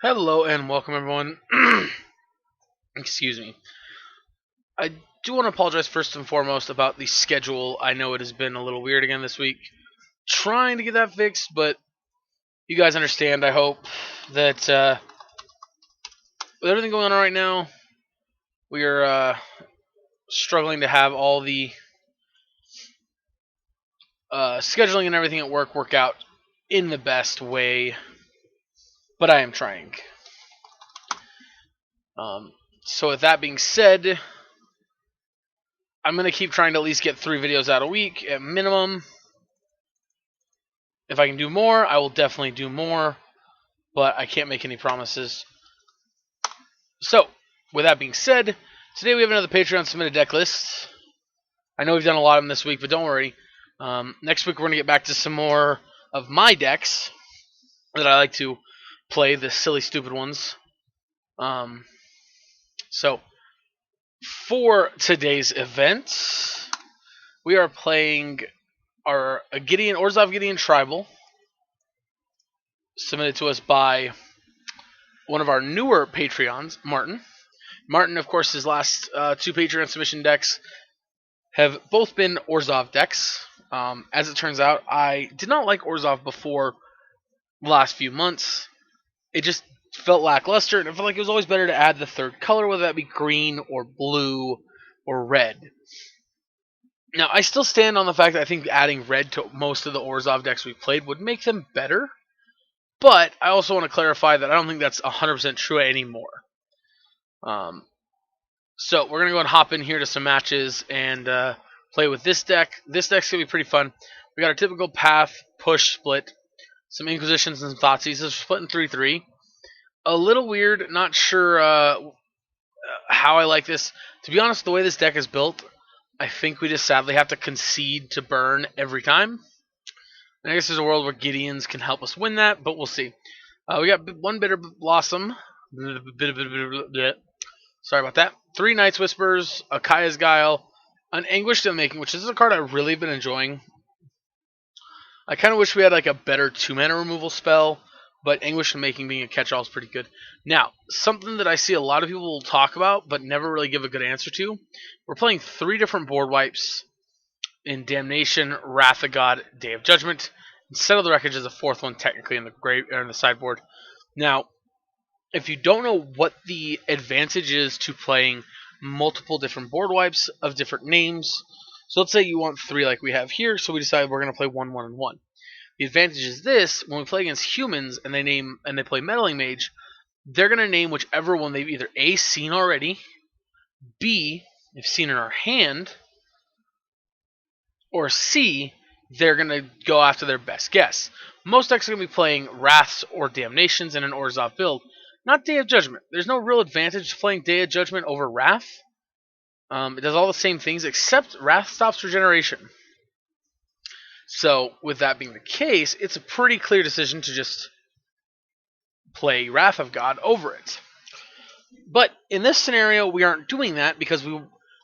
Hello and welcome everyone. Excuse me. I do want to apologize first and foremost about the schedule. I know it has been a little weird again this week. Trying to get that fixed, but you guys understand, I hope, that with everything going on right now, we are struggling to have all the scheduling and everything at work out in the best way, but I am trying. So with that being said, I'm going to keep trying to at least get 3 videos out a week at minimum. If I can do more, I will definitely do more, but I can't make any promises. So, with that being said, today we have another Patreon submitted deck list. I know we've done a lot of them this week, but don't worry. Next week we're going to get back to some more of my decks that I like to play, the silly, stupid ones. So, for today's event, we are playing our Orzhov Gideon Tribal, submitted to us by one of our newer Patreons, Marten. Marten, of course, his last 2 Patreon submission decks have both been Orzhov decks. As it turns out, I did not like Orzhov before the last few months. It just felt lackluster, and I felt like it was always better to add the third color, whether that be green or blue or red. Now, I still stand on the fact that I think adding red to most of the Orzhov decks we've played would make them better, but I also want to clarify that I don't think that's 100% true anymore. So we're going to go and hop in here to some matches and play with this deck. This deck's going to be pretty fun. We got our typical path, push, split, some Inquisitions and some Thoughtseize. This is split in 3-3. A little weird, not sure how I like this. To be honest, the way this deck is built, I think we just sadly have to concede to burn every time. And I guess there's a world where Gideons can help us win that, but we'll see. We got one Bitter Blossom. Sorry about that. 3 Night's Whispers, a Kaya's Guile, an Anguished Making, which is a card I've really been enjoying. I kind of wish we had like a better 2-mana removal spell, but Anguished Making being a catch-all is pretty good. Now, something that I see a lot of people will talk about, but never really give a good answer to. We're playing 3 different board wipes in Damnation, Wrath of God, Day of Judgment. Instead of the Wreckage is a 4th one technically in the sideboard. Now, if you don't know what the advantage is to playing multiple different board wipes of different names, so let's say you want 3 like we have here, so we decide we're going to play 1, 1, and 1. The advantage is this: when we play against humans and they play Meddling Mage, they're going to name whichever one they've either A, seen already, B, if seen in our hand, or C, they're going to go after their best guess. Most decks are going to be playing Wraths or Damnations in an Orzhov build. Not Day of Judgment. There's no real advantage to playing Day of Judgment over Wrath. It does all the same things, except Wrath stops regeneration. So, with that being the case, it's a pretty clear decision to just play Wrath of God over it. But in this scenario, we aren't doing that because we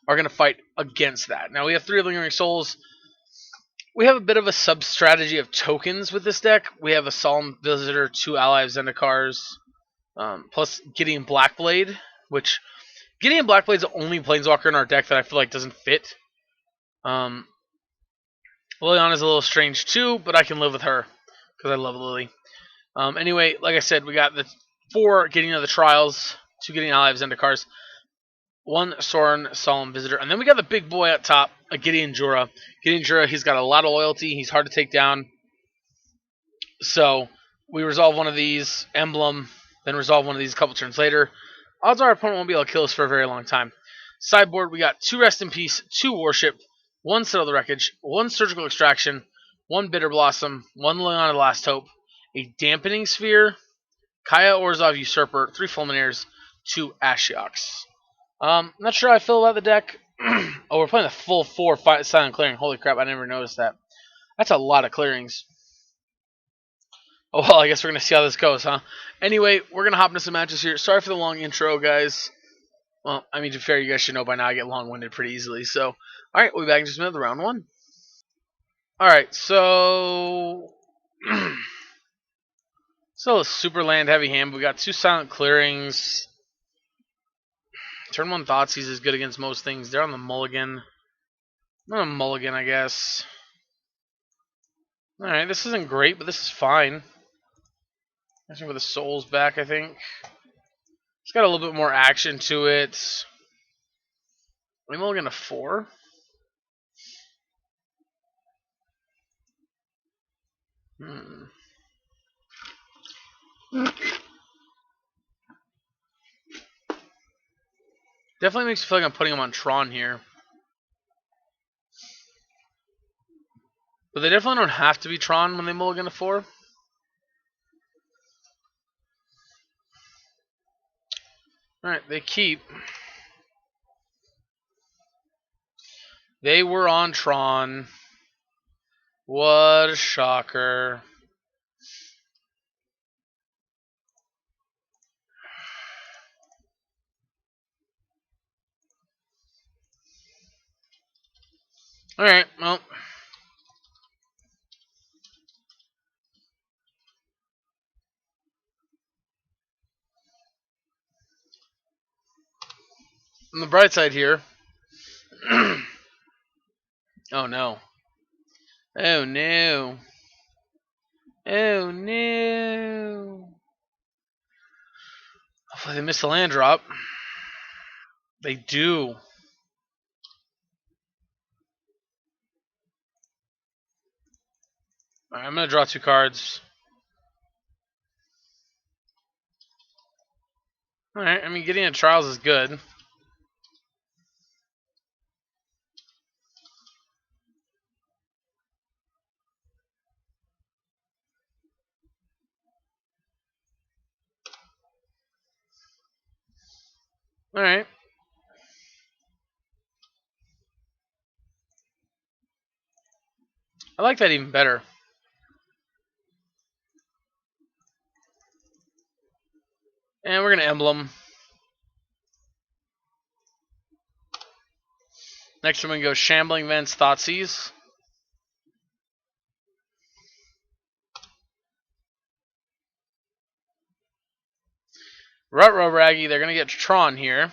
are going to fight against that. Now, we have 3 Lingering Souls. We have a bit of a sub-strategy of tokens with this deck. We have a Solemn Visitor, 2 Ally of Zendikars, plus Gideon Blackblade, which Gideon Blackblade's the only Planeswalker in our deck that I feel like doesn't fit. Liliana's a little strange too, but I can live with her because I love Lily. Anyway, like I said, we got the 4 Gideon of the Trials, 2 Gideon Ally of Zendikars, 1 Sorin Solemn Visitor, and then we got the big boy at top, a Gideon Jura. Gideon Jura, he's got a lot of loyalty. He's hard to take down. So we resolve one of these, Emblem, then resolve one of these a couple turns later. Odds are our opponent won't be able to kill us for a very long time. Sideboard, we got 2 Rest in Peace, 2 Worship, 1 Settle the Wreckage, 1 Surgical Extraction, 1 Bitter Blossom, 1 Liliana Last Hope, a Dampening Sphere, Kaya Orzhov Usurper, 3 Fulminaires, 2 Ashioks. Not sure how I feel about the deck. Oh, we're playing the full 4 Silent Clearing. Holy crap, I never noticed that. That's a lot of clearings. Oh, well, I guess we're going to see how this goes, huh? Anyway, we're going to hop into some matches here. Sorry for the long intro, guys. Well, I mean, to be fair, you guys should know by now I get long-winded pretty easily. So, alright, we'll be back in just a minute with round 1. Alright, so... Still a super land heavy hand, but we got 2 silent clearings. Turn 1 Thoughtseize is good against most things. They're on the mulligan. I'm on a mulligan, I guess. Alright, this isn't great, but this is fine. Actually, with the souls back, I think. It's got a little bit more action to it. We mulligan to 4. Definitely makes me feel like I'm putting him on Tron here. But they definitely don't have to be Tron when they mulligan to 4. Alright, they keep. They were on Tron. What a shocker. Alright, well. On the bright side here. Oh no. Oh no. Oh no. Hopefully they miss the land drop. They do. Alright, I'm going to draw 2 cards. Alright, I mean, getting a Trials is good. Alright. I like that even better. And we're going to Emblem. Next one we go Shambling Vents, Thoughtseize. Rutro Raggy, they're going to get Tron here.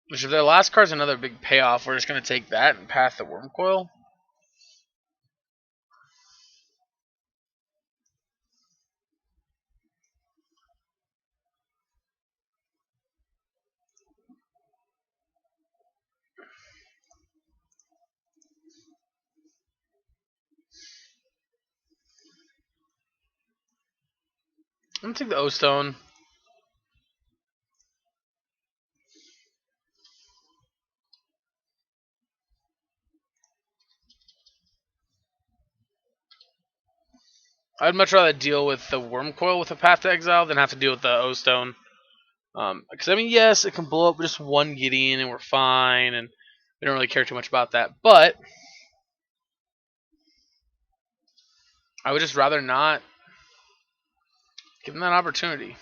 Which, if their last card's another big payoff, we're just going to take that and path the Wormcoil. I'm going to take the O-Stone. I'd much rather deal with the Wormcoil with a Path to Exile than have to deal with the O-Stone. Because, I mean, yes, it can blow up just 1 Gideon and we're fine, and we don't really care too much about that. But I would just rather not give them that opportunity.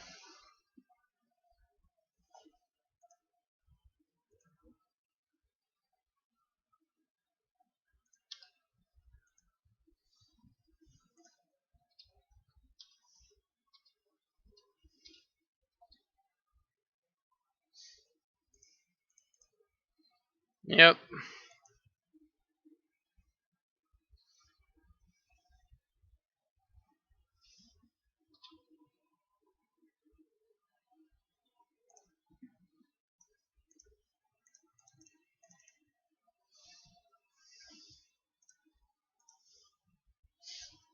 Yep.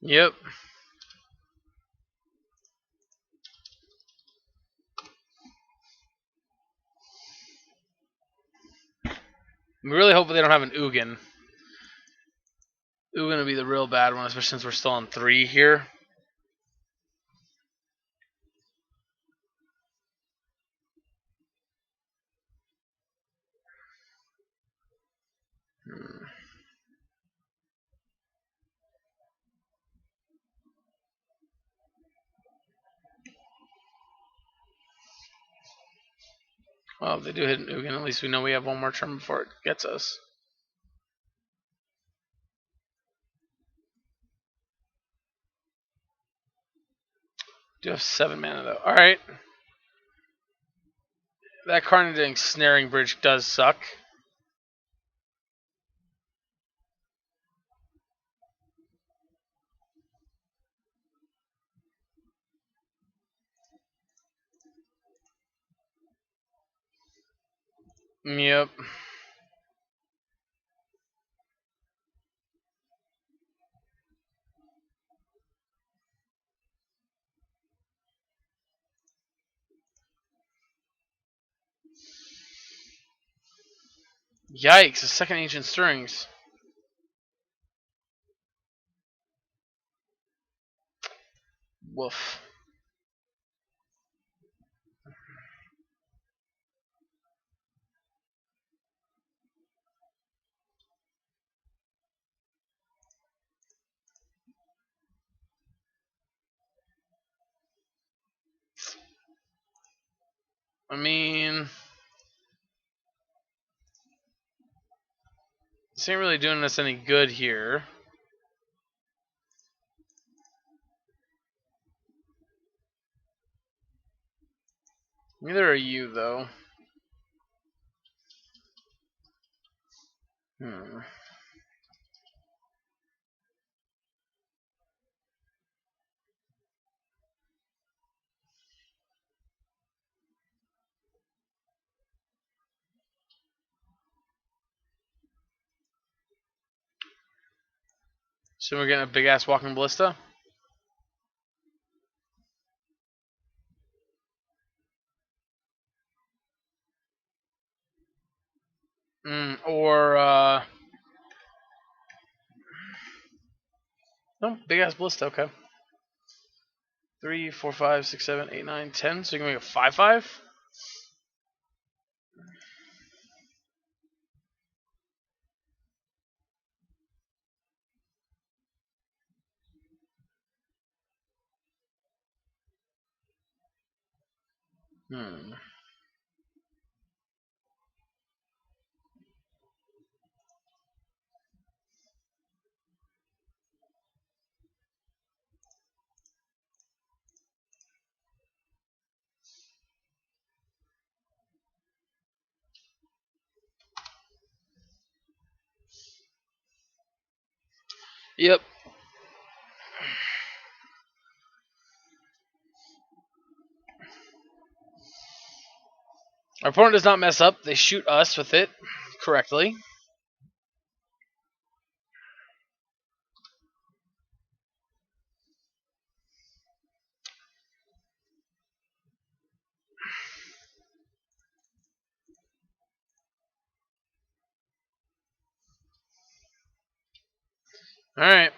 Yep. We really hope they don't have an Ugin. Ugin would be the real bad one, especially since we're still on 3 here. Well, if they do hit an Ugin, at least we know we have 1 more turn before it gets us. Do have 7 mana though. Alright. That Carnage Snaring Bridge does suck. Yep. Yikes, a second Ancient Stirrings. Woof. I mean, this ain't really doing us any good here. Neither are you, though. Hmm. So we're getting a big ass walking ballista. Or no, big ass ballista. Okay. 3, 4, 5, 6, 7, 8, 9, 10. So you can make a 5/5. Hmm. Yep. Our opponent does not mess up. They shoot us with it correctly. All right.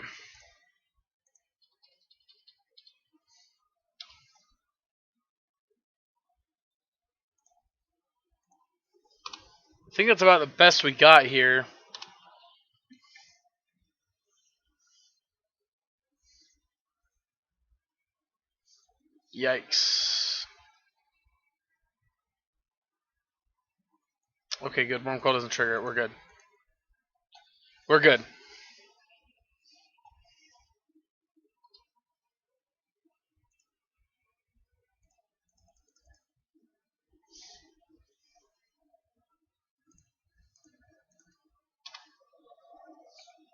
I think that's about the best we got here. Yikes. Okay, good. Worm Coil doesn't trigger it. We're good. We're good.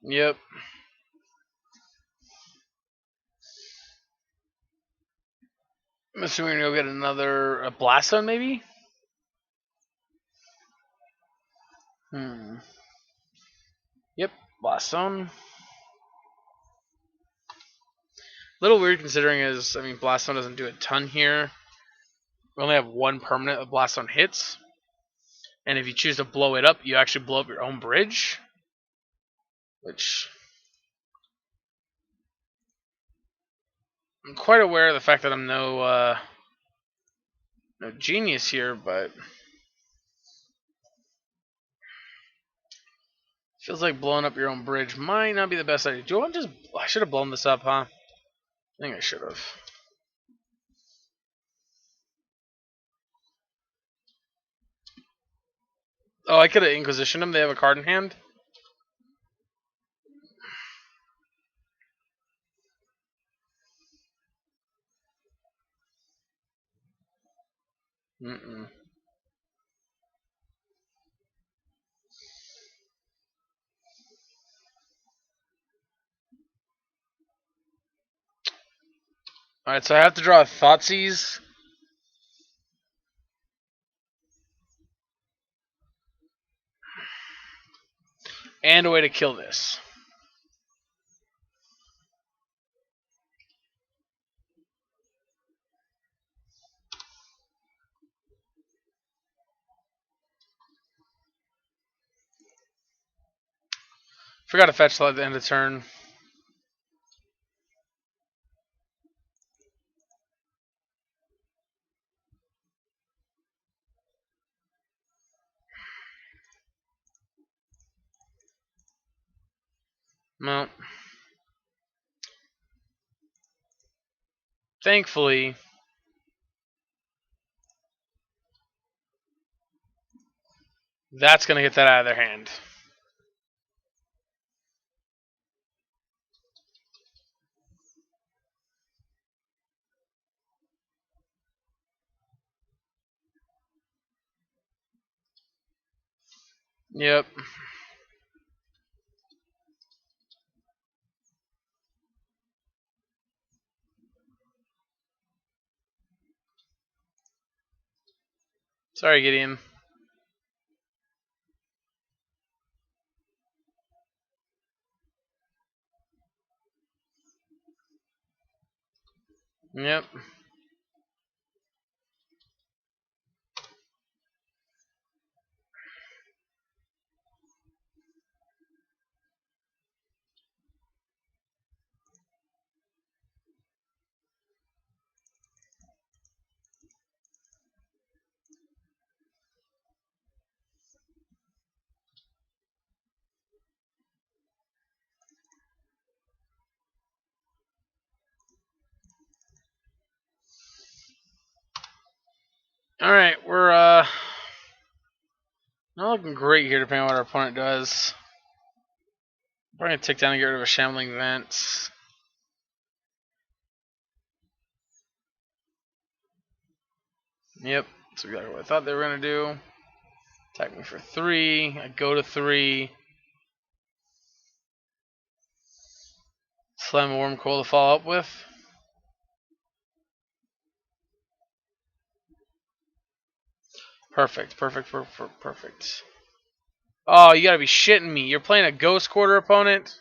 Yep. I'm assuming we're going to go get another Blast Zone, maybe? Yep, Blast Zone. Little weird considering I mean, Blast Zone doesn't do a ton here. We only have one permanent that Blast Zone hits. And if you choose to blow it up, you actually blow up your own bridge. Which, I'm quite aware of the fact that I'm no genius here, but feels like blowing up your own bridge might not be the best idea. Do you want to just... I should have blown this up, huh? I think I should have. Oh, I could have Inquisitioned them. They have a card in hand. Mm-mm. Alright, so I have to draw a Thoughtseize. And a way to kill this. Forgot to fetch at the end of turn. No. Thankfully, that's going to get that out of their hand. Yep. Sorry, Gideon. Yep. Alright, we're not looking great here depending on what our opponent does. We're going to tick down and get rid of a Shambling Vent. Yep, that's exactly what I thought they were going to do. Attack me for 3. I go to 3. Slam a Wormcoil to follow up with. Perfect, perfect, perfect, perfect. Oh, you gotta be shitting me. You're playing a Ghost Quarter opponent?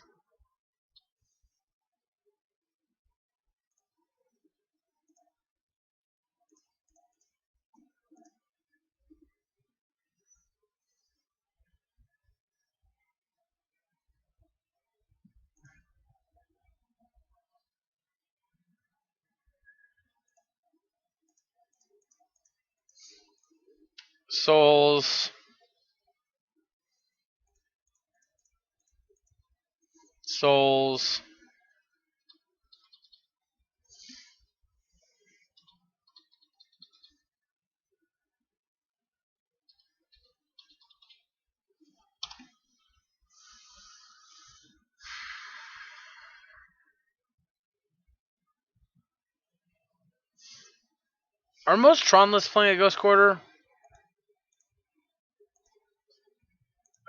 Souls. Souls. Are most Tron lists playing a Ghost Quarter?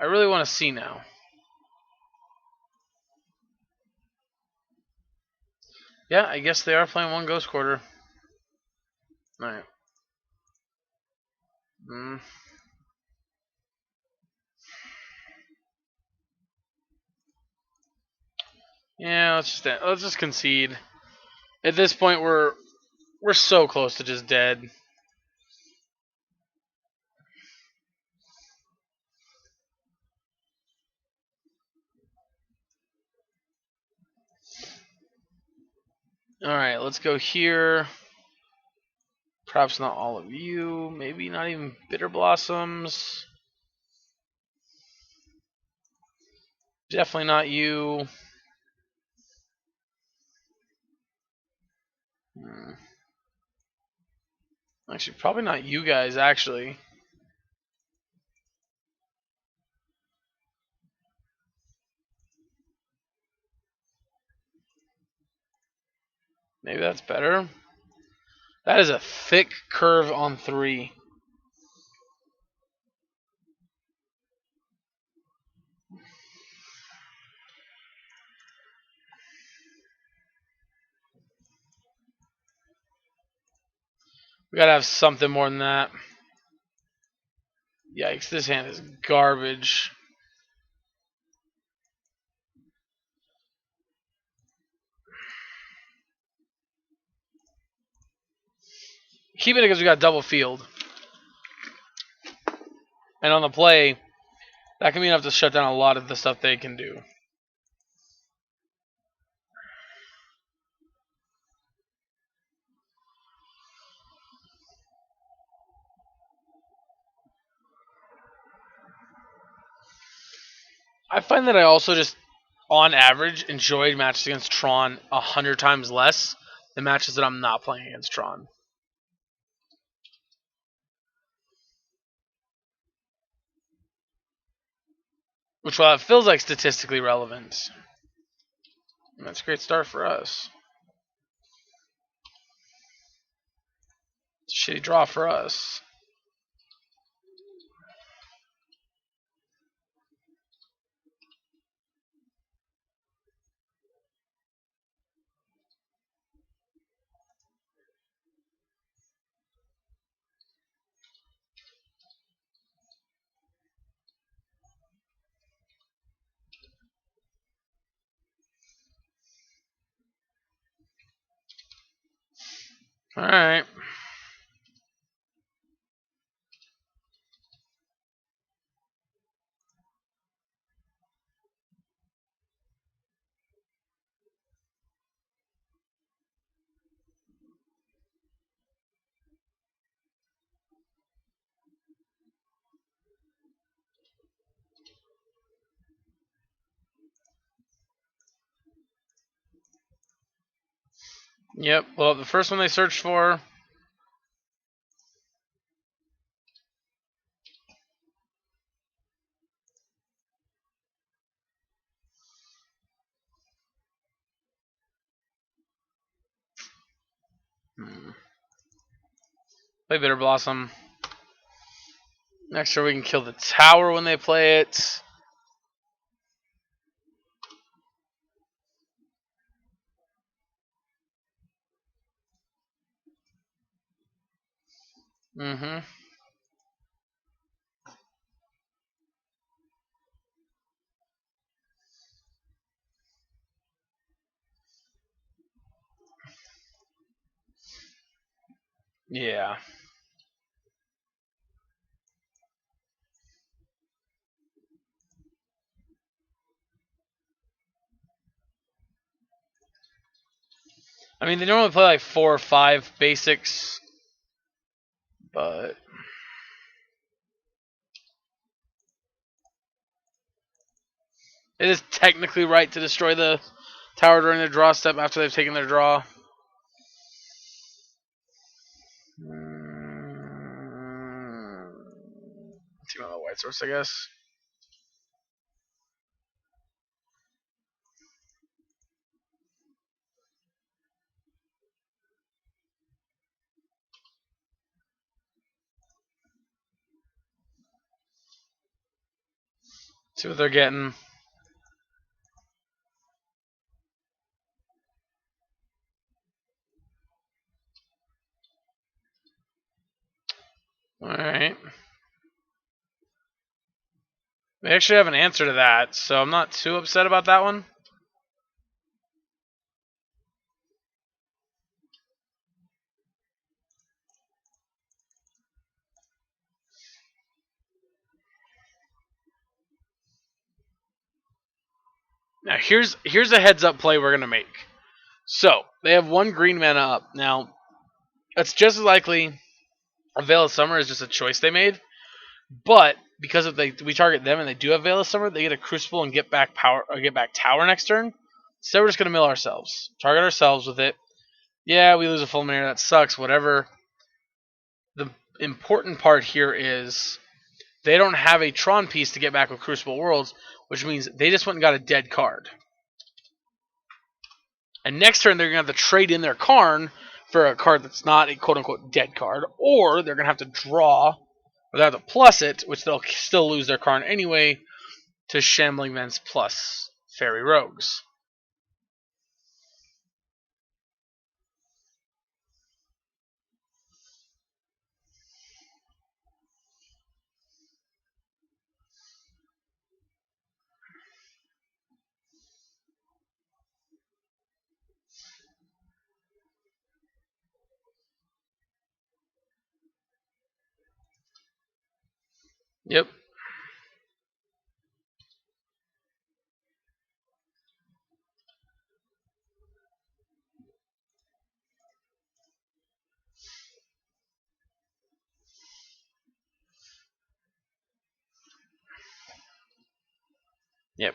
I really want to see now. Yeah, I guess they are playing one Ghost Quarter. Alright. Yeah, let's just concede. At this point, we're so close to just dead. Alright, let's go here. Perhaps not all of you. Maybe not even Bitter Blossoms. Definitely not you. Actually, probably not you guys, actually. Maybe that's better. That is a thick curve on 3. We gotta have something more than that. Yikes, this hand is garbage. Keeping it because we got double field. And on the play, that can be enough to shut down a lot of the stuff they can do. I find that I also just, on average, enjoyed matches against Tron 100 times less than matches that I'm not playing against Tron. Which, while it feels like statistically relevant, that's a great start for us. It's a shitty draw for us. Alright. Yep, well, the first one they searched for. Play Bitter Blossom. Make sure we can kill the tower when they play it. Mm-hmm. Yeah. I mean, they normally play like 4 or 5 basics, but it is technically right to destroy the tower during their draw step after they've taken their draw. Team on the white source, I guess. See what they're getting. Alright. They actually have an answer to that, so I'm not too upset about that one. Now here's a heads up play we're gonna make. So they have 1 green mana up. Now that's just as likely a Veil of Summer is just a choice they made. But because if we target them and they do have Veil of Summer, they get a Crucible and get back power or get back tower next turn. So we're just gonna mill ourselves. Target ourselves with it. Yeah, we lose a Fulminator, that sucks, whatever. The important part here is they don't have a Tron piece to get back with Crucible Worlds, which means they just went and got a dead card. And next turn, they're going to have to trade in their Karn for a card that's not a quote-unquote dead card, or they're going to have to draw, or they have to plus it, which they'll still lose their Karn anyway, to Shambling Vents plus Fairy Rogues. Yep. Yep.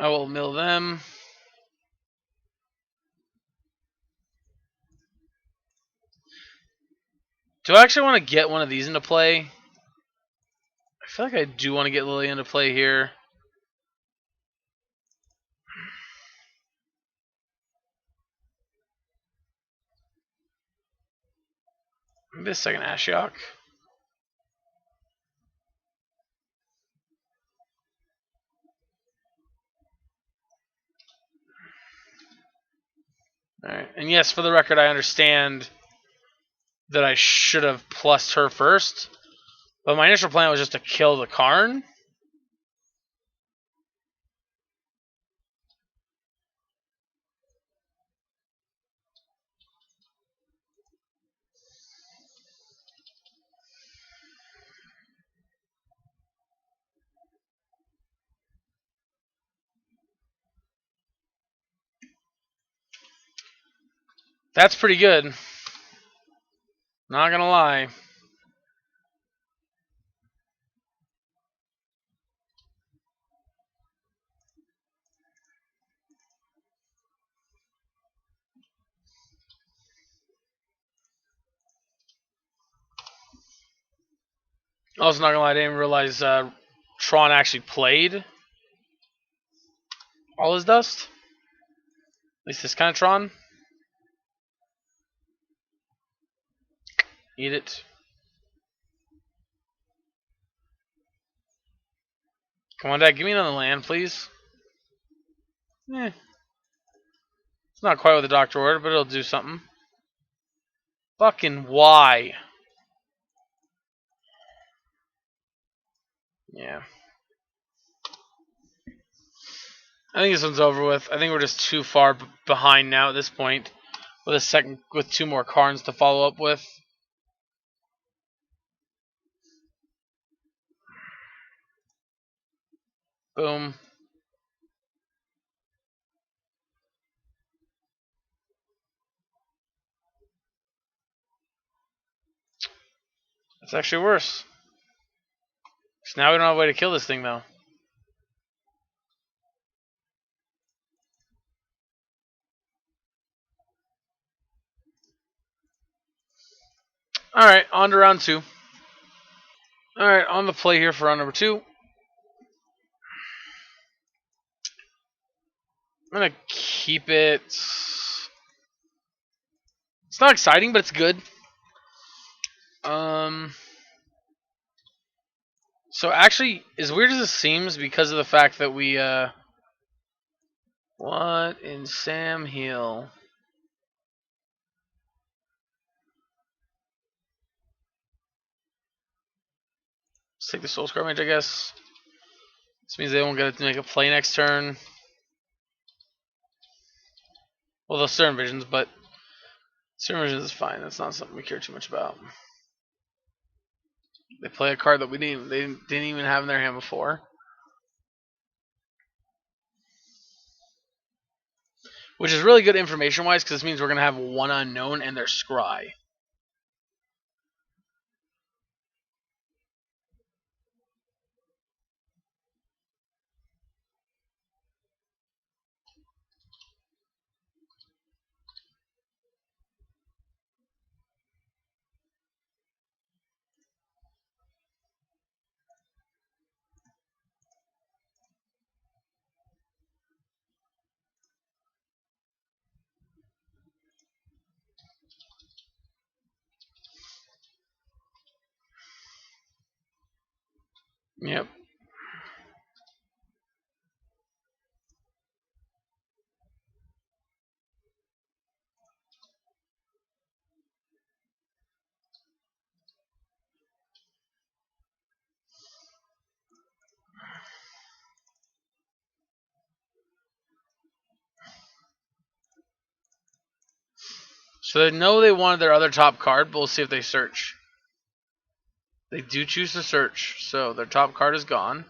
I will mill them. Do I actually want to get one of these into play? I feel like I do want to get Lily into play here. Maybe a second Ashiok. Alright. And yes, for the record, I understand that I should have plussed her first. But my initial plan was just to kill the Karn. That's pretty good. Not gonna lie. Also, not gonna lie, I didn't realize Tron actually played all his dust. At least this kind of Tron. Eat it. Come on, Dad, give me another land, please. Eh. It's not quite what the doctor ordered, but it'll do something. Fucking why? Yeah. I think this one's over with. I think we're just too far behind now at this point. With two more Karns to follow up with. Boom. It's actually worse. So now we don't have a way to kill this thing, though. Alright, on to round 2. Alright, on the play here for round number 2. I'm going to keep it. It's not exciting, but it's good. So actually, as weird as it seems, because of the fact that we, what in Sam Hill? Let's take the Soul Scar Mage, I guess. This means they won't get to make a play next turn. Well, they'll Stern Visions, but Stern Visions is fine. That's not something we care too much about. They play a card that they didn't even have in their hand before. Which is really good information-wise, because this means we're going to have one unknown and their Scry. Yep. So they know they wanted their other top card, but we'll see if they search. They do choose to search, so their top card is gone.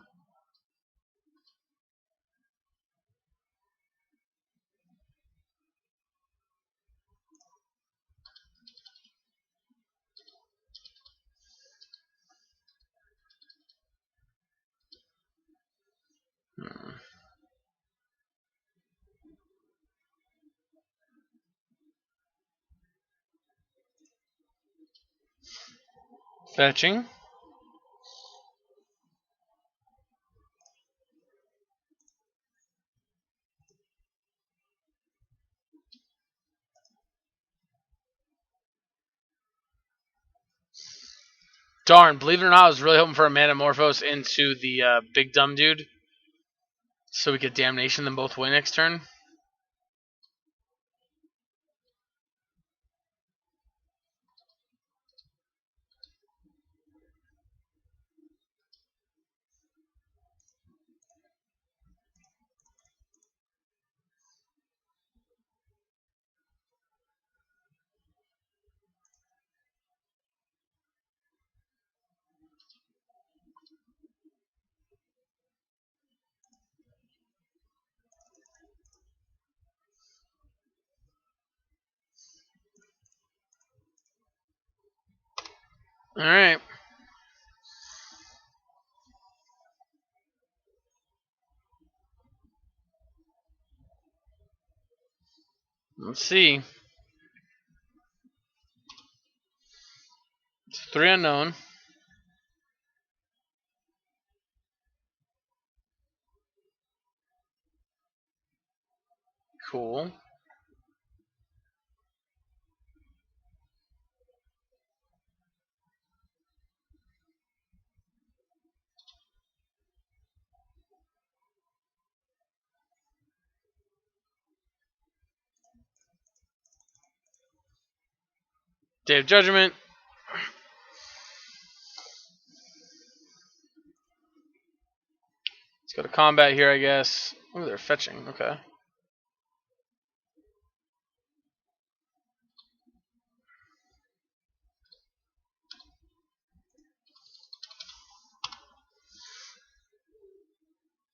Fetching. Darn, believe it or not, I was really hoping for a Manamorphose into the big dumb dude. So we get Damnation, them both away next turn. Alright. Let's see. It's 3 unknown. Cool. Day of Judgment. Let's go to combat here, I guess. Oh, they're fetching. Okay.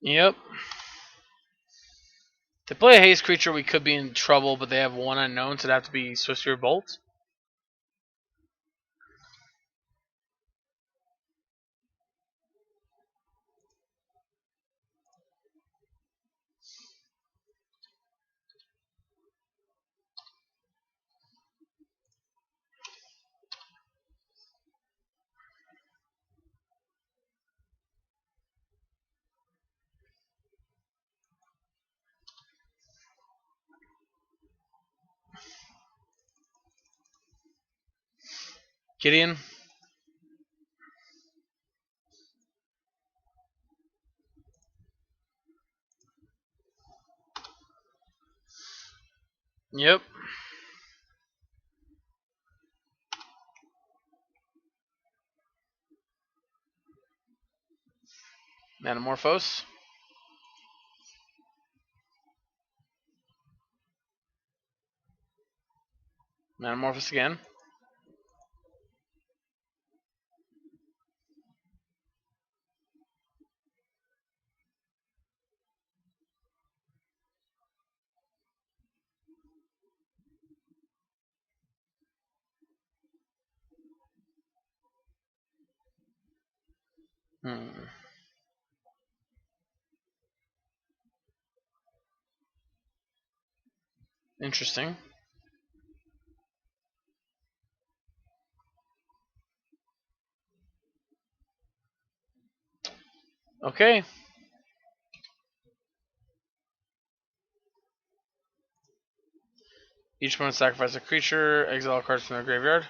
Yep. If they play a haste creature, we could be in trouble, but they have 1 unknown, so it'd have to be Swiftspear Bolt. Gideon. Yep. Manamorphose. Manamorphose again. Interesting. Okay. Each opponent sacrifice a creature, exile cards from their graveyard.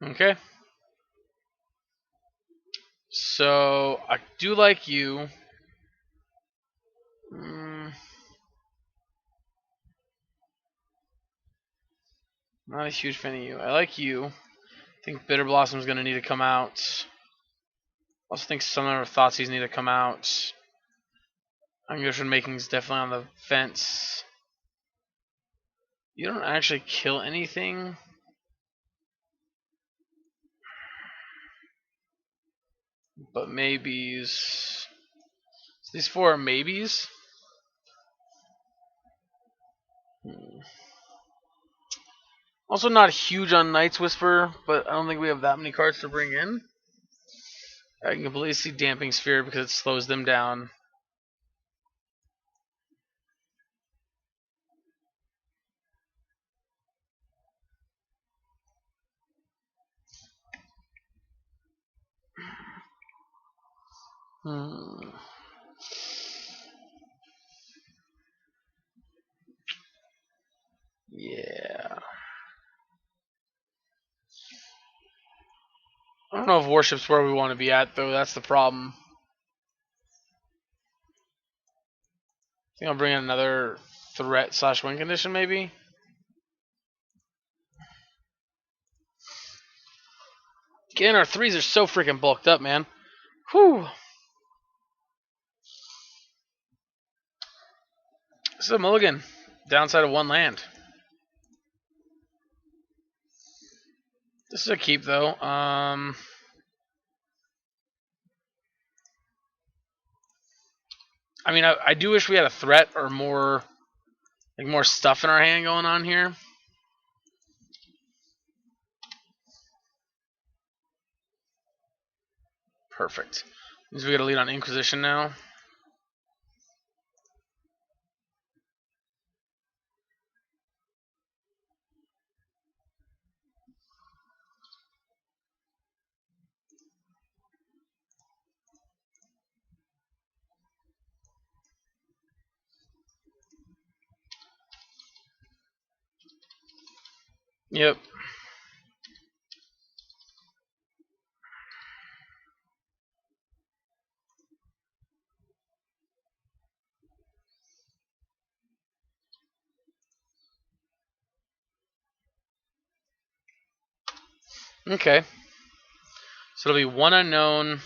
Okay. So, I do like you. Not a huge fan of you. I like you. I think Bitter Blossom's going to need to come out. I also think Summoner of Thoughtseize need to come out. Anguishing Making's definitely on the fence. You don't actually kill anything. But maybes. These four are maybes. Also not huge on Night's Whisper, but I don't think we have that many cards to bring in. I can completely see Damping Sphere because it slows them down. Yeah. I don't know if Worship's where we want to be at, though. That's the problem. I think I'll bring in another threat / win condition, maybe. Again, our threes are so freaking bulked up, man. Whew. This is a mulligan. Downside of one land. This is a keep, though. I mean, I do wish we had a threat or more stuff in our hand going on here. Perfect. Means we got a lead on Inquisition now. Yep. Okay. So it'll be one unknown.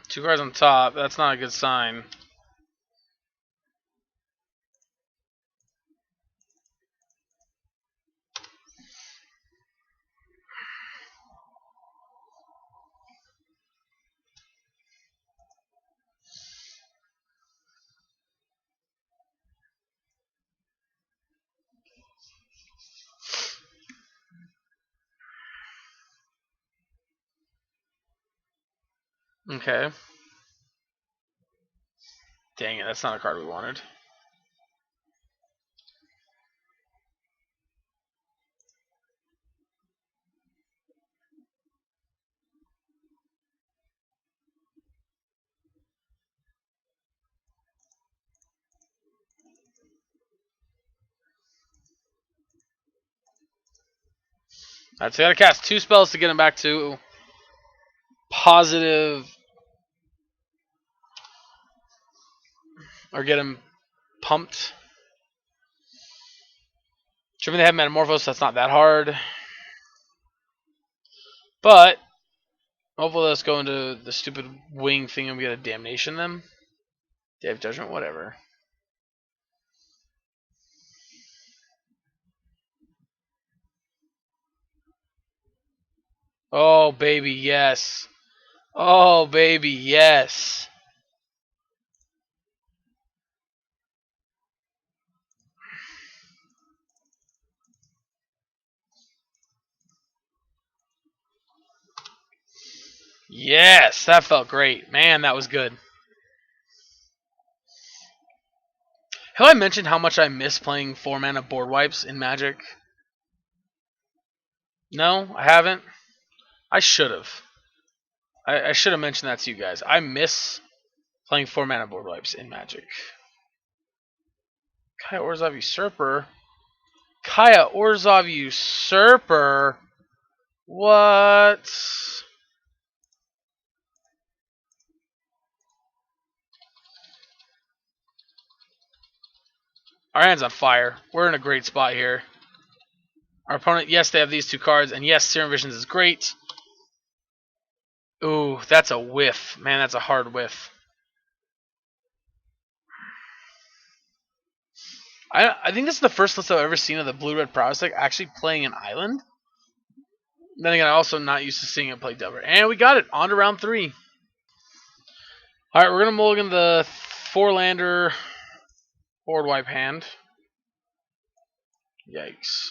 Two cards on top. That's not a good sign. Okay. Dang it, that's not a card we wanted. Alright, so I gotta cast 2 spells to get him back to positive, or get him pumped. Sure, they have Metamorphose, so that's not that hard. But hopefully let's go into the stupid wing thing and we get a Damnation them. Day of Judgment, whatever. Oh, baby, yes. Oh, baby, yes. Yes, that felt great. Man, that was good. Have I mentioned how much I miss playing 4-mana board wipes in Magic? No, I haven't. I should have. I should have mentioned that to you guys. I miss playing 4-mana board wipes in Magic. Kaya Orzhov Usurper. Kaya Orzhov Usurper. What? Our hand's on fire. We're in a great spot here. Our opponent, yes, they have these two cards, and yes, Serum Visions is great. Ooh, that's a whiff. Man, that's a hard whiff. I think this is the first list I've ever seen of the Blue-Red Prowess deck actually playing an island. Then again, I'm also not used to seeing it play Delver. And we got it. On to round 3. Alright, we're going to mulligan the 4-lander board wipe hand. Yikes.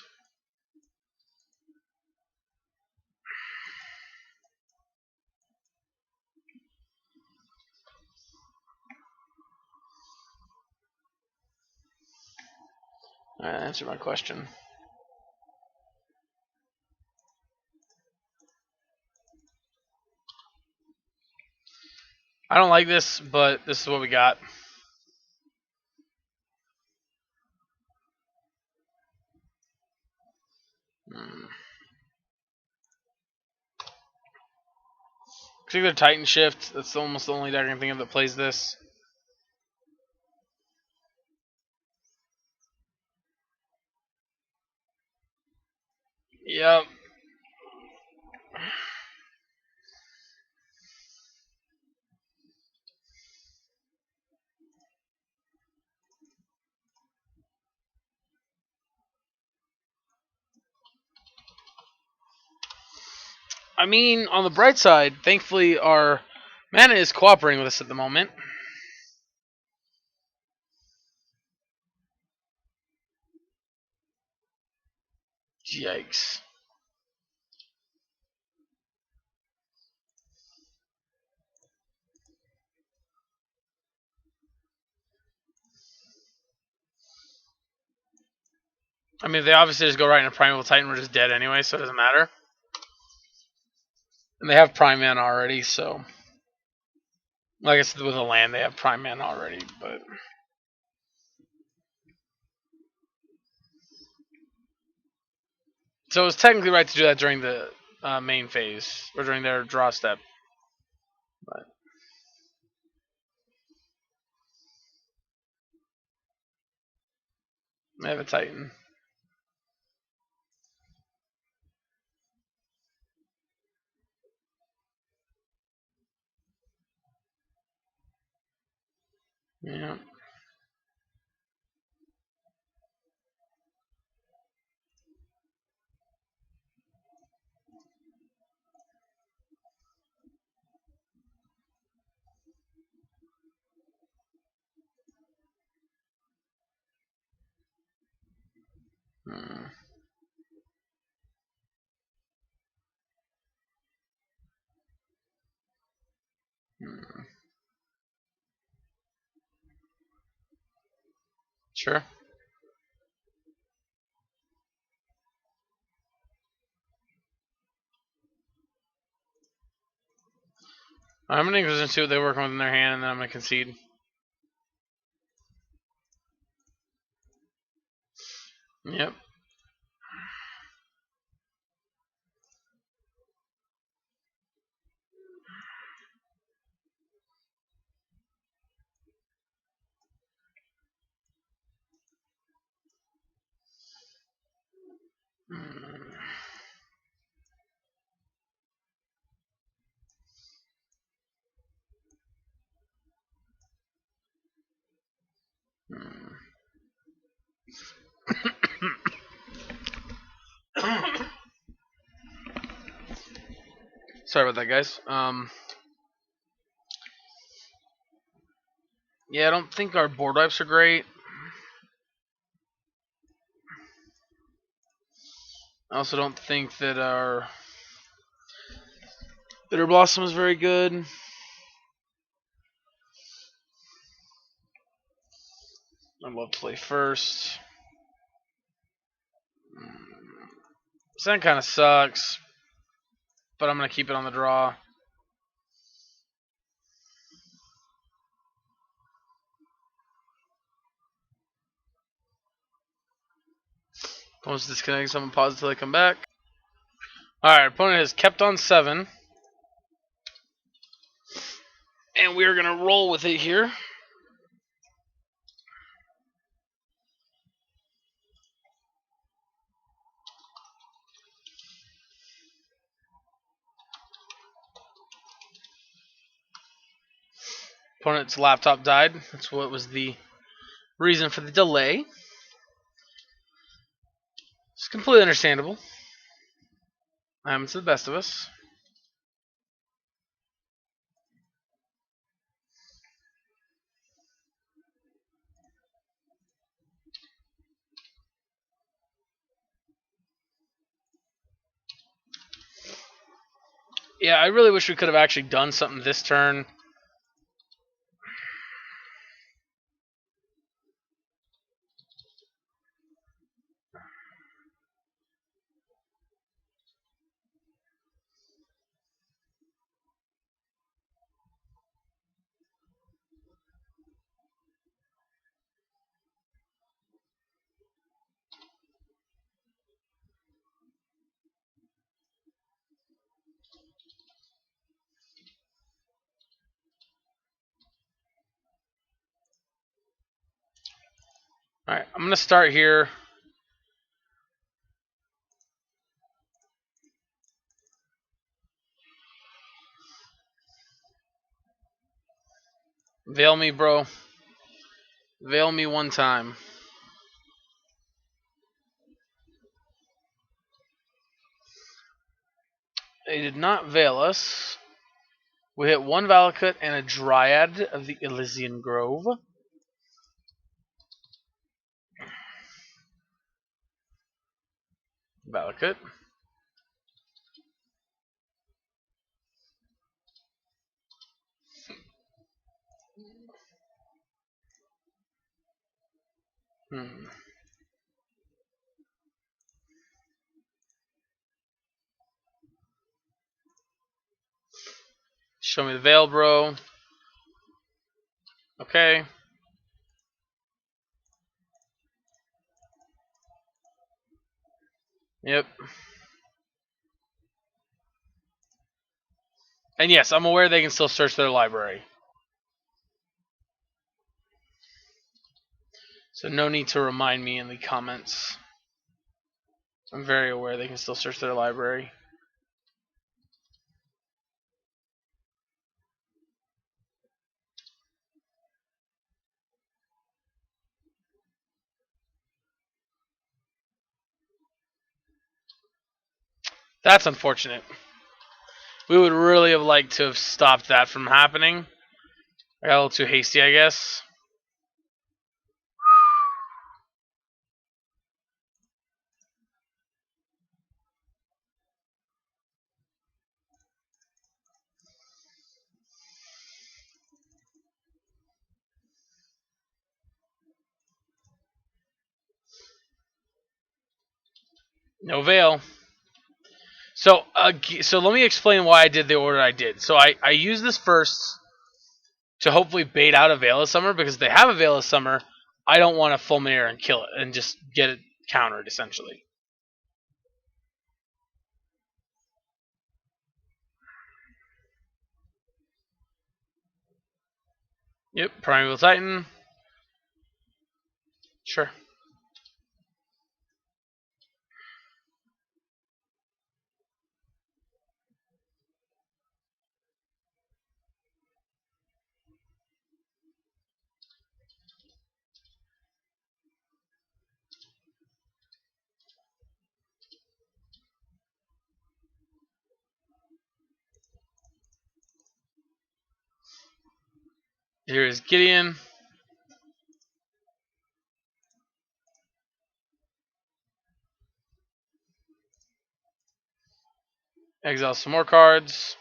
Alright, answer my question. I don't like this, but this is what we got. Particular Titan Shift. That's almost the only deck I can think of that plays this. Yep. I mean, on the bright side, thankfully our mana is cooperating with us at the moment. Yikes. I mean, they obviously just go right into Primeval Titan, we're just dead anyway, so it doesn't matter. And they have Prime Mana already, so... Like I said, with a land, they have Prime Mana already, but... So it was technically right to do that during the main phase, or during their draw step. But they have a Titan. Yeah. Hmm. Hmm. Sure. I'm going to see what they work with in their hand, and then I'm going to concede. Yep. Hmm. Hmm. Sorry about that, guys. Yeah, I don't think our board wipes are great. I also don't think that our Bitter Blossom is very good. I'd love to play first. So that kind of sucks, but I'm going to keep it on the draw. Almost disconnecting someone, pause until I come back. Alright, opponent has kept on 7. And we're going to roll with it here. Opponent's laptop died. That's what was the reason for the delay. It's completely understandable. Happens to the best of us. Yeah, I really wish we could have actually done something this turn. Alright, I'm going to start here. Veil me, bro. Veil me one time. They did not veil us. We hit one Valakut and a Dryad of the Elysian Grove. Valakut. Show me the veil, bro. Okay. Yep. And yes, I'm aware they can still search their library. So no need to remind me in the comments. I'm very aware they can still search their library. That's unfortunate. We would really have liked to have stopped that from happening. I got a little too hasty, I guess. No veil. So let me explain why I did the order I did. So I used this first to hopefully bait out a Veil of Summer, because if they have a Veil of Summer, I don't want to Fulminate and kill it and just get it countered, essentially. Yep, Primeval Titan. Sure. Here is Gideon. Exile some more cards.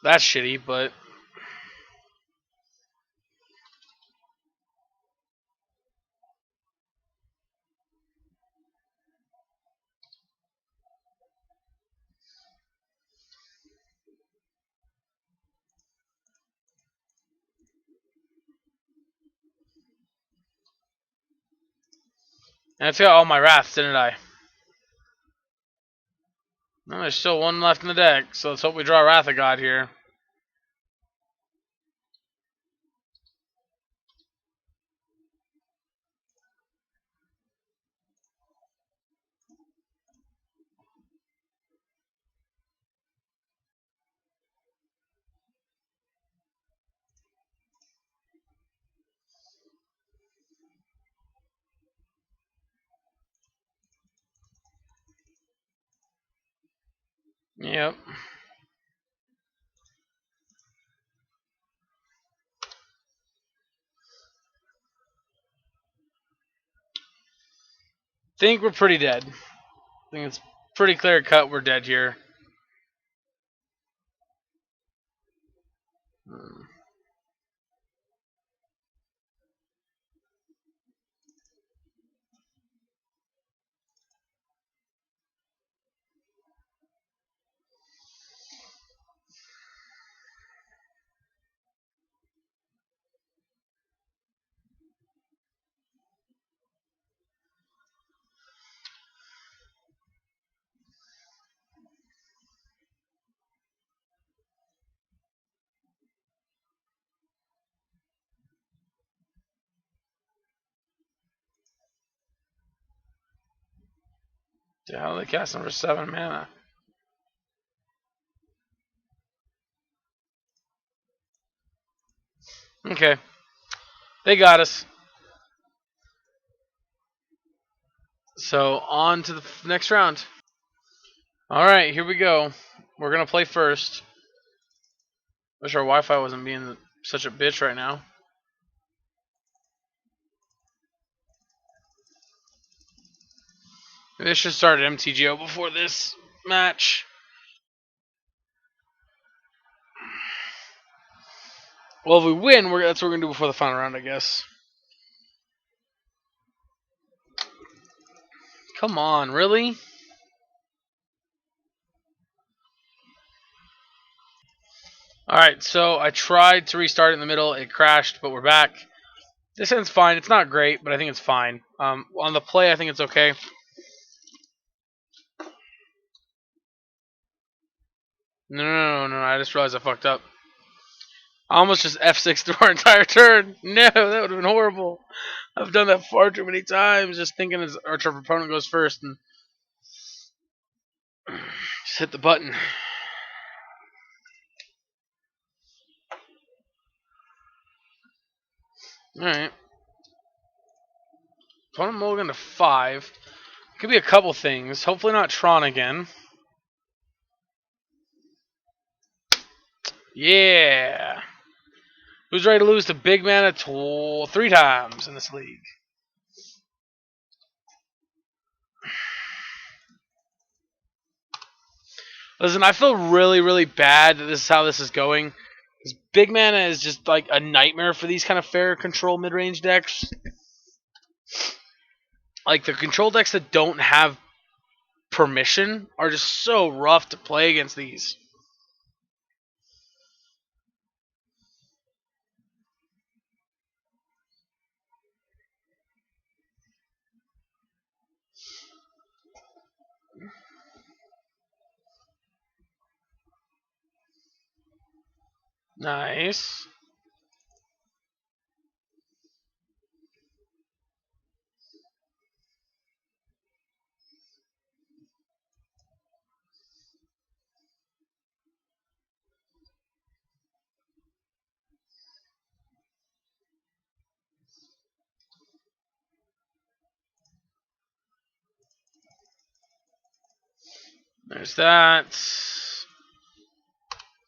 That's shitty, but I took out all my wraths, didn't I? Well, there's still one left in the deck, so let's hope we draw Wrath of God here. Yep. Think we're pretty dead. I think it's pretty clear cut we're dead here. The hell they cast him for 7 mana? Okay. They got us. So, on to the next round. Alright, here we go. We're going to play first. Wish our Wi-Fi wasn't being such a bitch right now. Maybe I should start at MTGO before this match. Well, if we win, that's what we're going to do before the final round, I guess. Come on, really? Alright, so I tried to restart it in the middle. It crashed, but we're back. This end's fine. It's not great, but I think it's fine. On the play, I think it's okay. No. I just realized I fucked up. I almost just F6 through our entire turn. No, that would have been horrible. I've done that far too many times, just thinking as our opponent goes first and just hit the button. Alright. Opponent mulligan to 5. Could be a couple things. Hopefully not Tron again. Yeah. Who's ready to lose to big mana 3 times in this league? Listen, I feel really, really bad that this is how this is going. Because big mana is just like a nightmare for these kind of fair control mid-range decks. Like the control decks that don't have permission are just so rough to play against these. Nice. There's that.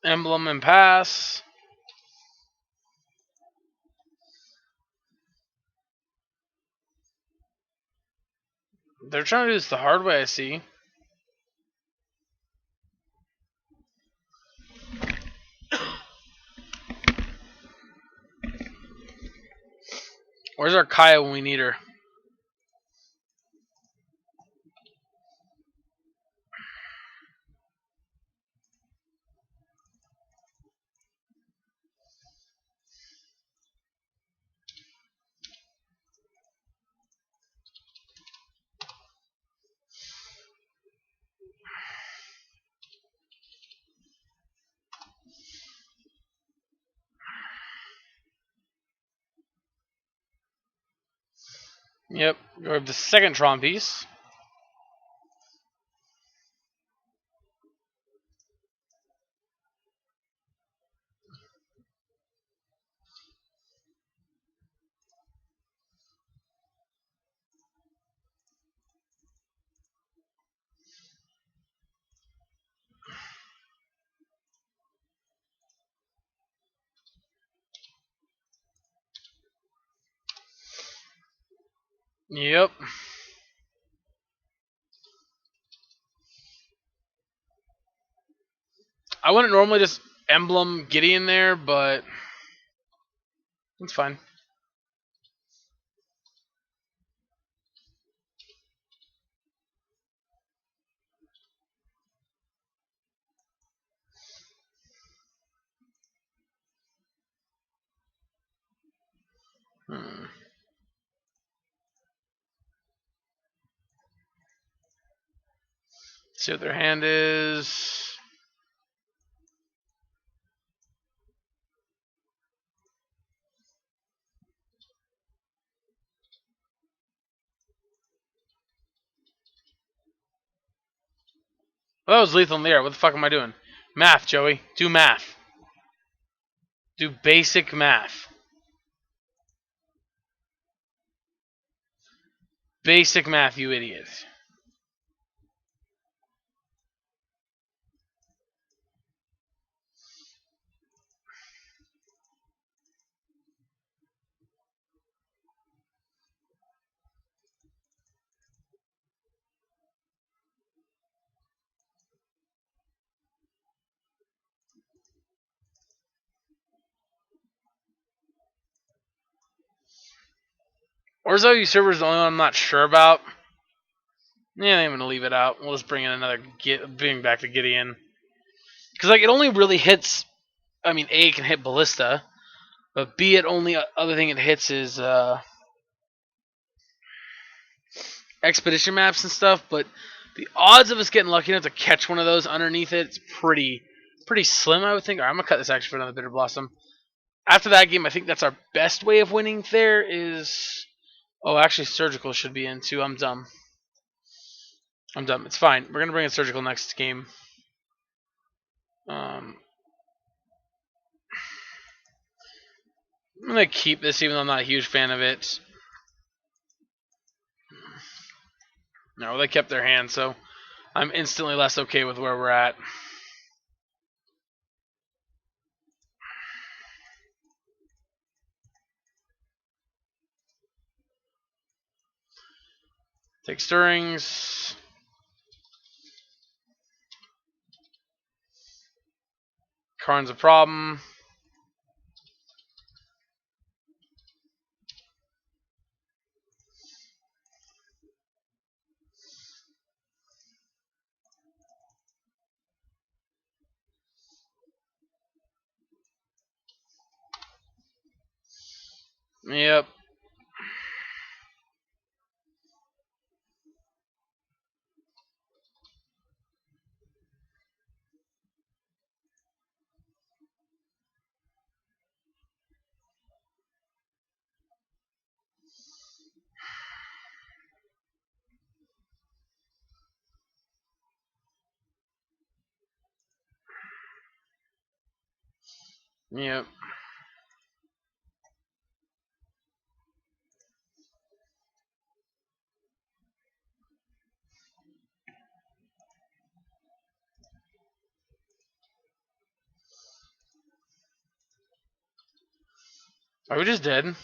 Emblem and pass. They're trying to do this the hard way, I see. Where's our Kaya when we need her? Yep, grab the second Tron piece. Yep. I wouldn't normally just emblem Gideon there, but it's fine. Hmm. See what their hand is. Well, that was lethal in the air. What the fuck am I doing? Math, Joey. Do math. Do basic math. Basic math, you idiot. Orzhov usurper is the only one I'm not sure about. Yeah, I'm gonna leave it out. We'll just bring in another bring back to Gideon. Because like it only really hits. I mean, A, it can hit ballista, but B, it only other thing it hits is expedition maps and stuff. But the odds of us getting lucky enough to catch one of those underneath it, it's pretty slim, I would think. All right, I'm gonna cut this actually for another bitter blossom. After that game, I think that's our best way of winning. There is, oh, actually, surgical should be in too. I'm dumb. I'm dumb. It's fine. We're gonna bring in surgical next game. Um, I'm gonna keep this, even though I'm not a huge fan of it. No, they kept their hand, so I'm instantly less okay with where we're at. Take stirrings. Karn's a problem. Yep. Yep. Are we just dead?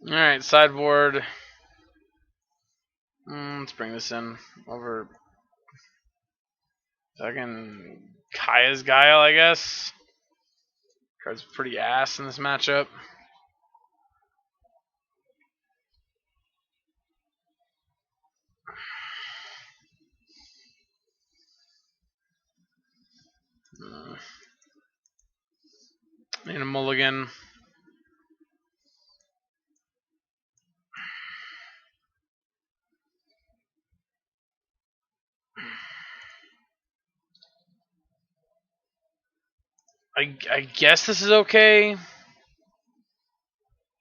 Alright, sideboard. Let's bring this in over fucking Kaya's Guile, I guess. Card's pretty ass in this matchup. Need a mulligan. I guess this is okay.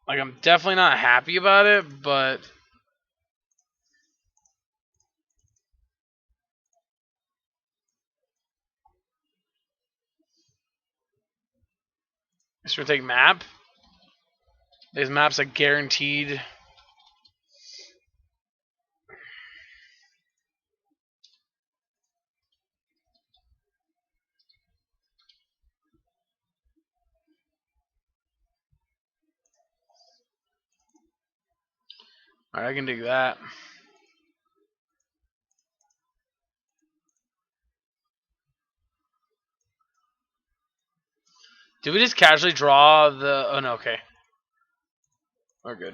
Like, I'm definitely not happy about it, but just gonna take map. These maps are guaranteed. Alright, I can do that. Did we just casually draw the... Oh, no, okay. We're good.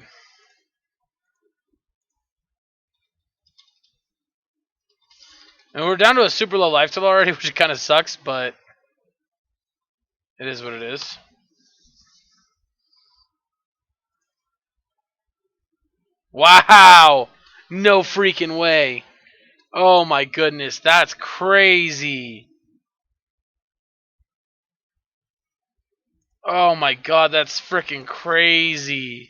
And we're down to a super low life total already, which kind of sucks, but it is what it is. Wow! No freaking way. Oh my goodness, that's crazy. Oh my god, that's freaking crazy.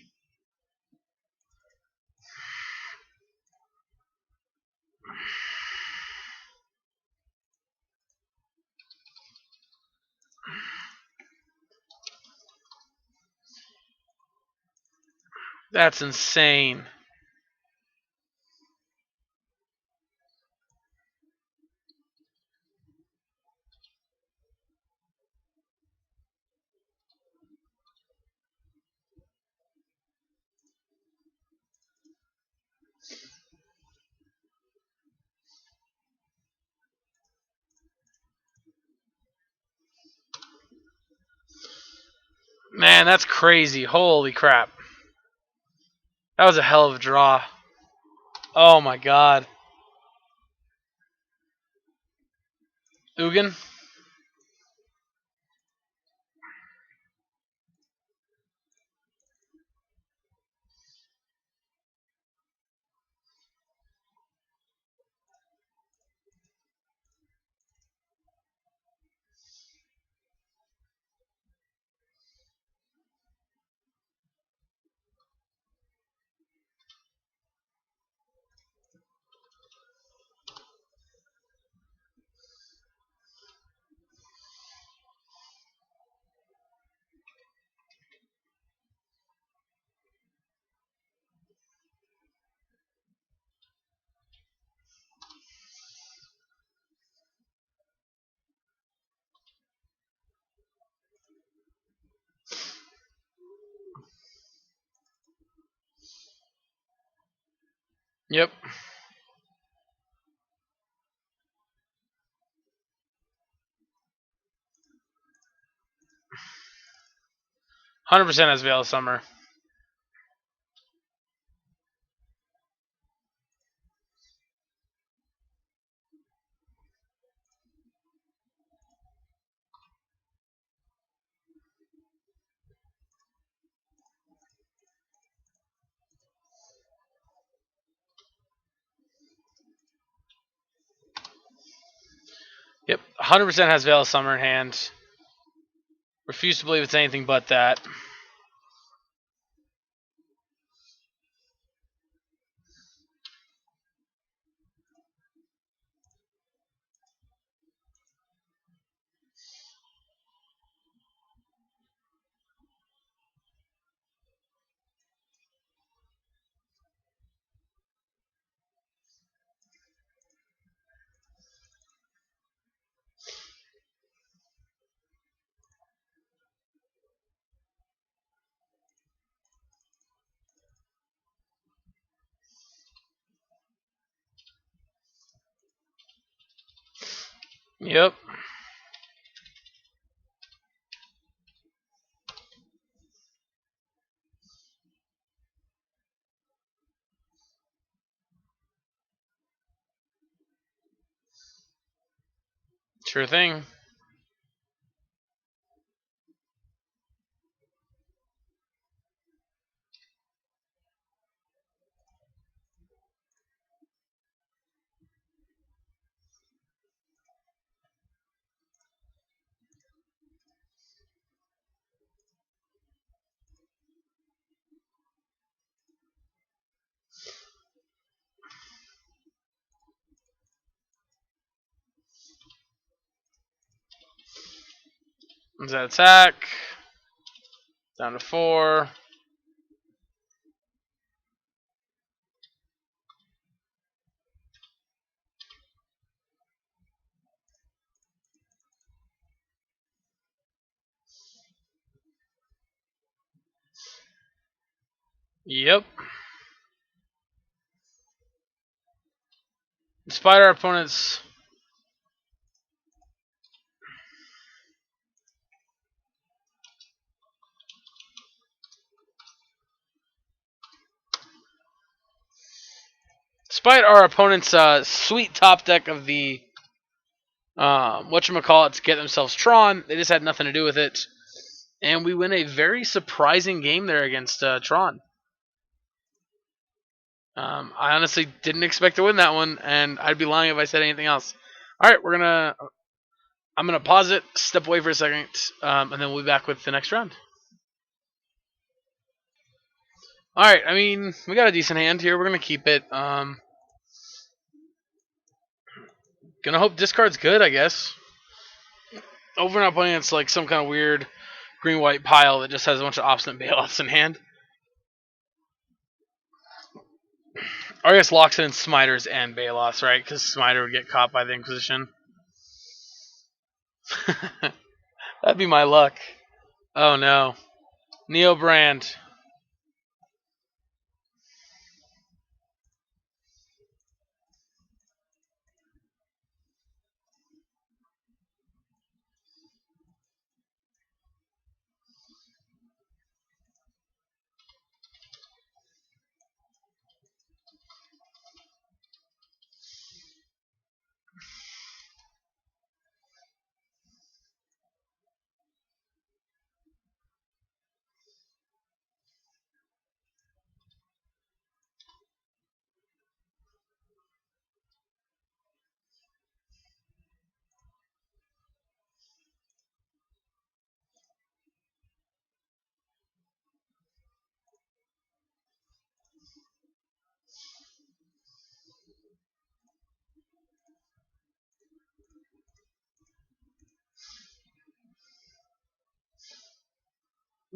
That's insane. Man, that's crazy. Holy crap. That was a hell of a draw. Oh my god. Ugin? Yep. 100% has Veil of Summer. Yep. 100% has Veil of Summer in hand. Refuse to believe it's anything but that. Yep. Sure thing. Is that attack? Down to 4. Yep. Despite our opponent's sweet top deck of the whatchamacallit to get themselves Tron, they just had nothing to do with it. And we win a very surprising game there against Tron. I honestly didn't expect to win that one, and I'd be lying if I said anything else. All right, I'm gonna pause it, step away for a second, and then we'll be back with the next round. All right, I mean, we got a decent hand here. We're gonna keep it. Gonna hope discard's good, I guess. Hope we're not playing against like some kind of weird green-white pile that just has a bunch of obstinate bailouts in hand. Or I guess locks in Smiters and Bailoffs, right? Because Smiter would get caught by the Inquisition. That'd be my luck. Oh no. Neo Brand.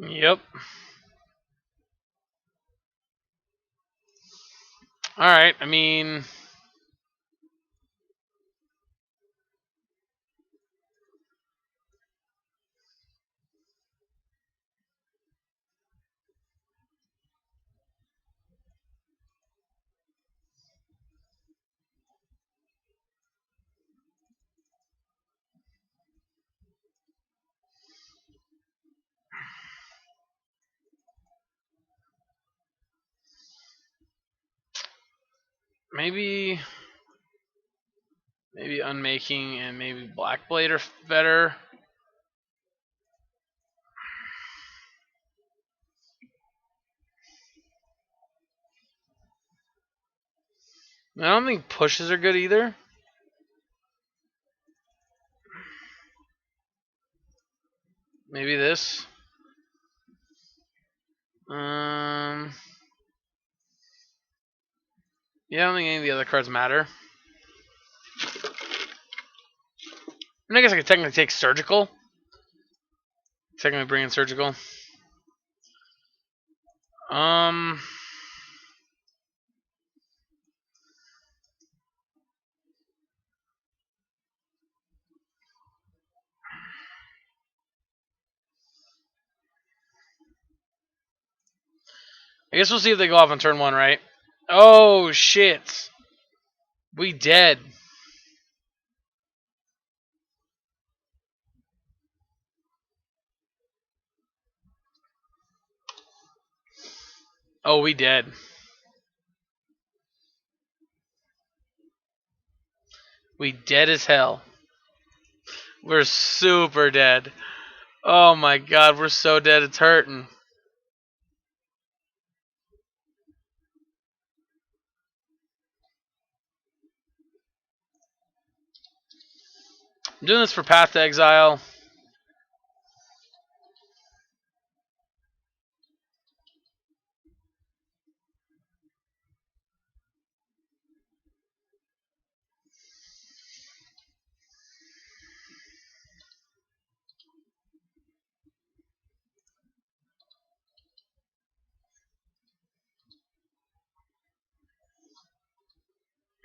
Yep. Alright, I mean. Maybe Unmaking and maybe Blackblade are better. I don't think pushes are good either. Maybe this. Yeah, I don't think any of the other cards matter. And I guess I could technically take Surgical. Technically bring in Surgical. I guess we'll see if they go off on turn 1, right? Oh, shit. We dead. Oh, we dead. We dead as hell. We're super dead. Oh my god, we're so dead it's hurting. I'm doing this for Path to Exile.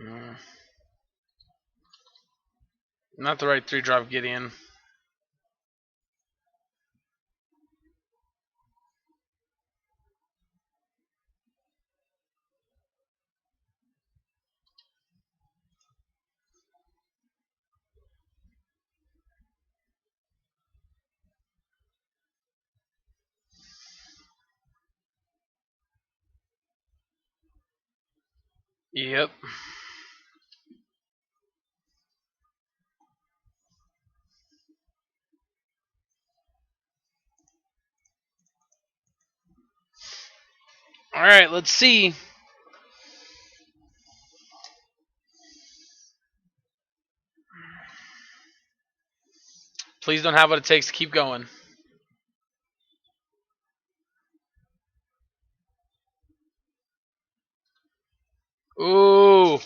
Mm, Not the right 3-drop Gideon. Yep. Alright, let's see. Please don't have what it takes to keep going. Ooh.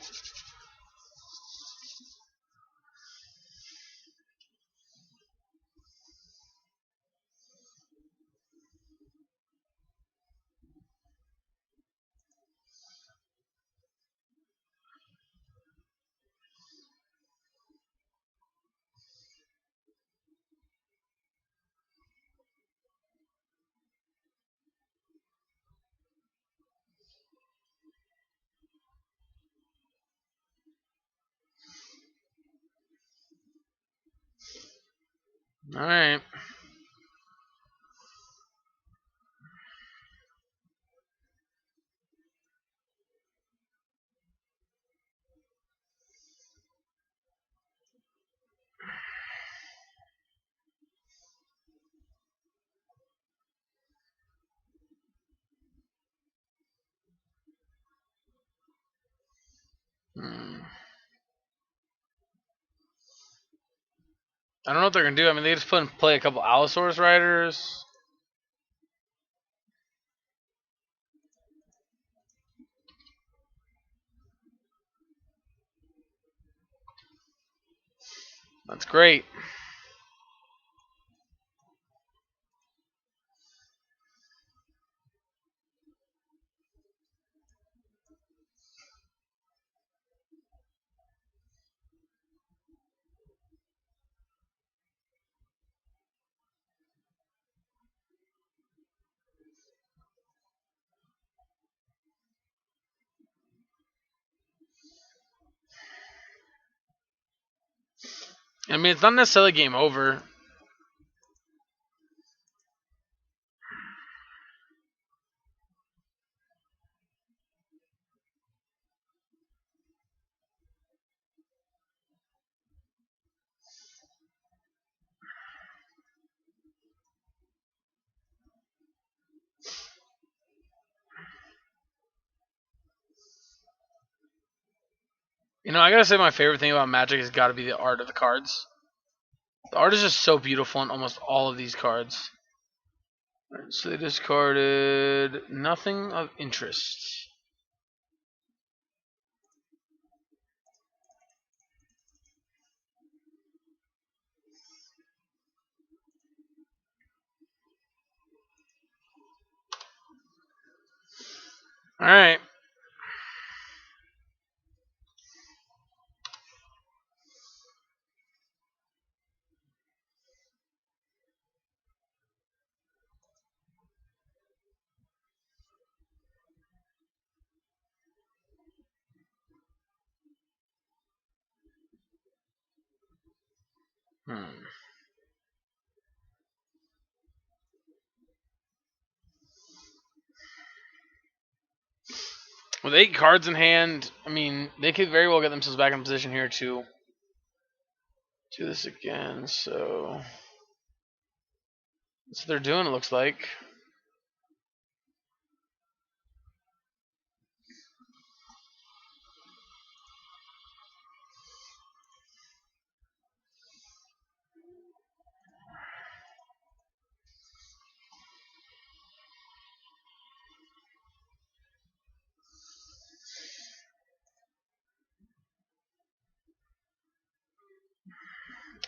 Alright. Hmm. I don't know what they're gonna do. I mean, they just play a couple Allosaurus riders. That's great. I mean, it's not necessarily game over. You know, I gotta say my favorite thing about Magic has got to be the art of the cards. The art is just so beautiful in almost all of these cards. Alright, so they discarded nothing of interest. Alright. Hmm. With 8 cards in hand, I mean, they could very well get themselves back in position here to do this again. So that's what they're doing, it looks like.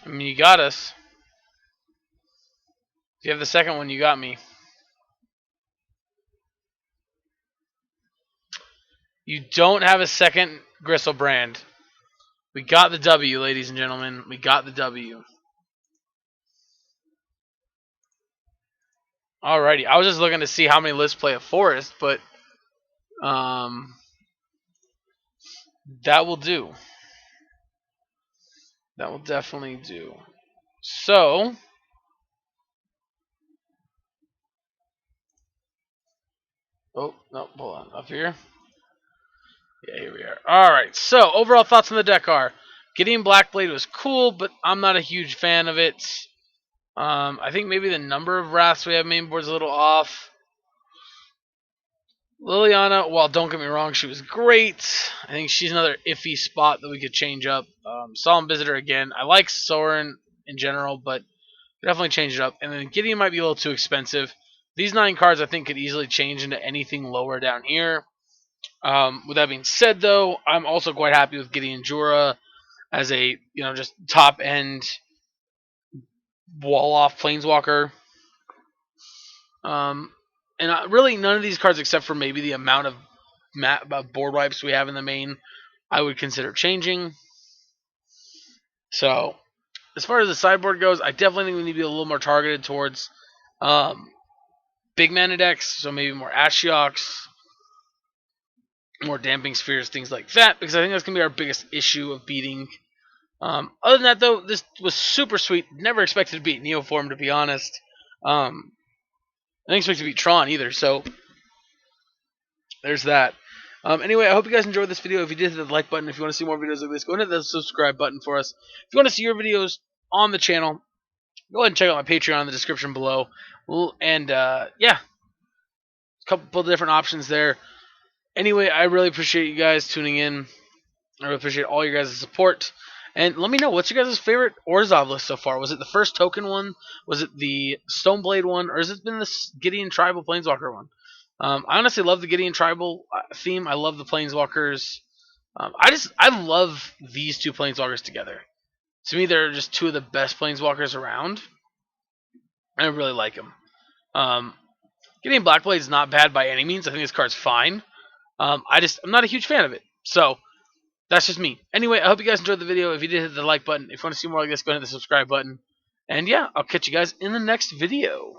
I mean, you got us. If you have the second one, you got me. You don't have a second Gristlebrand. We got the W, ladies and gentlemen. We got the W. Alrighty. I was just looking to see how many lists play a forest, but that will do. That will definitely do. So, oh, no, hold on. Up here? Yeah, here we are. Alright, so overall thoughts on the deck are Gideon Blackblade was cool, but I'm not a huge fan of it. I think maybe the number of Wraths we have main board is a little off. Liliana, well, don't get me wrong, she was great. I think she's another iffy spot that we could change up. Solemn Visitor again. I like Soren in general, but definitely change it up. And then Gideon might be a little too expensive. These 9 cards I think could easily change into anything lower down here. With that being said, though, I'm also quite happy with Gideon Jura as a just top end wall off planeswalker. And really none of these cards, except for maybe the amount of board wipes we have in the main, I would consider changing. So, as far as the sideboard goes, I definitely think we need to be a little more targeted towards big mana decks. So maybe more Ashioks, more Damping Spheres, things like that, because I think that's going to be our biggest issue of beating. Other than that, though, this was super sweet. Never expected to beat Neoform, to be honest. I didn't expect to beat Tron either, so there's that. Anyway, I hope you guys enjoyed this video. If you did, hit the like button. If you want to see more videos like this, go ahead and hit the subscribe button for us. If you want to see your videos on the channel, go ahead and check out my Patreon in the description below. And, yeah, a couple different options there. Anyway, I really appreciate you guys tuning in. I really appreciate all your guys' support. And let me know, what's your guys' favorite Orzhov list so far? Was it the first token one? Was it the Stoneblade one? Or has it been the Gideon Tribal Planeswalker one? I honestly love the Gideon Tribal theme. I love the Planeswalkers. I love these two Planeswalkers together. To me, they're just two of the best Planeswalkers around. I really like them. Gideon Blackblade is not bad by any means. I think this card's fine. I'm not a huge fan of it. So, that's just me. Anyway, I hope you guys enjoyed the video. If you did, hit the like button. If you want to see more like this, go ahead and hit the subscribe button. And yeah, I'll catch you guys in the next video.